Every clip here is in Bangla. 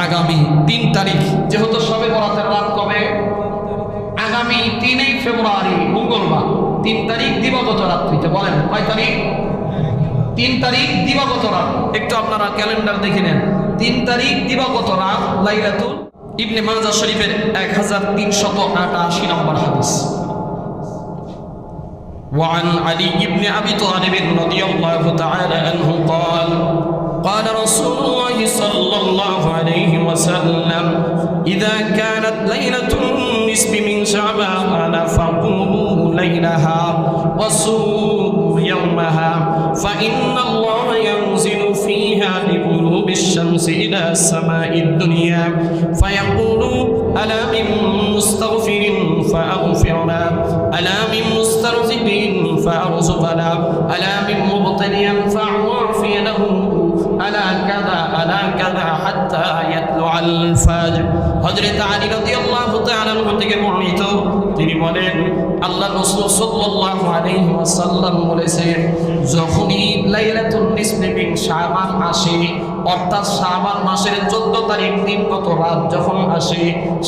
আগামী 3 তারিখ, যেহেতু শবে বরাতের রাত কবে? আগামী 3 ফেব্রুয়ারি মঙ্গলবার, 3 তারিখ দিবাগত রাত্রিতে। বলেন কয় তারিখ? 3 তারিখ দিবাগত রাত। একটু আপনারা ক্যালেন্ডার দেখে নেন। 3 তারিখ দিবাগত রাত লাইলাতুল। ইবনে মাজাহ শরীফের 1388 নম্বর হাদিস। وعن علي بن أبي طالب رضي الله تعالى عنه قال قال رسول الله صلى الله عليه وسلم إذا كانت ليلة النصف من شعبان فقوموا ليلها وصوموا يومها فإن الله ينزل فيها بغروب الشمس إلى السماء الدنيا فيقول ألا من مستغفر فأغفر له ألا من مسترزق فأرزقنا ألا من مبتلي فأعوافي له ألا كذا حتى يطلع الفجر। হযরত আলী রাদিয়াল্লাহু তাআলা আনহু থেকে বর্ণিত, তিনি বলেন আল্লাহ রাসূল সাল্লাল্লাহু আলাইহি ওয়াসাল্লাম বলেছেন, যখনই লাইলাতুন নিসফি মিন শাবান আসে, অর্থাৎ শাবান মাসের 14 তারিখ দিনগত রাত যখন আসে,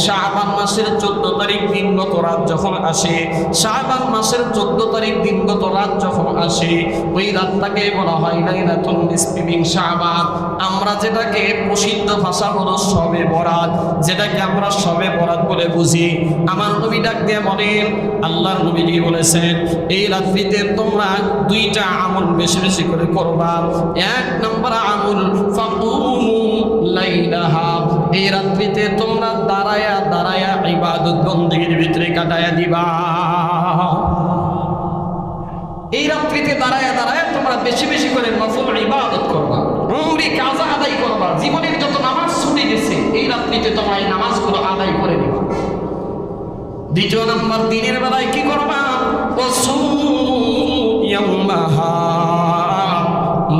শাবান মাসের 14 তারিখ দিনগত রাত যখন আসে, শাবান মাসের 14 তারিখ দিনগত রাত যখন আসে, ওই রাতটাকে বলা হয় লাইলাতুন নিসফি মিন শাবান। আমরা যেটাকে প্রসিদ্ধ ভাষা হলো শবে বরাত, যেটাকে আমরা শবে বরাত বলে বুঝি। আমার নবী ডাক দিয়ে বলেন, আল্লাহর নবীজি বলেছেন, এই রাত্রিতে তোমরা 2টা আমল বেশি বেশি করে করবা। 1 নম্বর আমল ফাকুমু লাইলাহা, এই রাত্রিতে তোমরা দাঁড়ায়া দাঁড়ায়া ইবাদত বন্দেগীর ভিতরে কাটায়া দিবা। এই রাত্রিতে দাঁড়ায়া দাঁড়ায়া তোমরা বেশি বেশি করে নফল ইবাদত করবা, উমরি কাজা আদায় করবা। জীবনের যত নামাজ ছুটে গেছে এই রাত্রিতে তোমরা এই নামাজগুলো আদায় করে নিবা। 2 নম্বর, দিনের বেলায় কি করবা?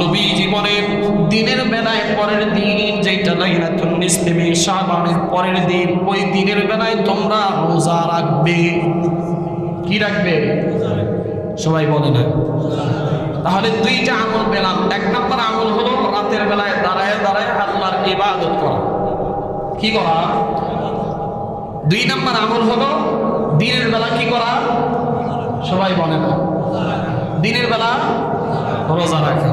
নবী জীবনের দিনের বেলায় পরের দিন, যেটা লাইলাতুন নিসফি মিন শাবানের পরের দিন, ওই দিনের বেলায় তোমরা রোজা রাখবে। কি রাখবে? সবাই বলে না। তাহলে 2টা আমল পেলাম। 1 নম্বর আমল হলো রাতের বেলায় দাঁড়ায় দাঁড়ায় আল্লাহর ইবাদত করা। কি করা? 2 নম্বর আমল হলো দিনের বেলা কি করা? সবাই বলে না। দিনের বেলা রোজা রাখা।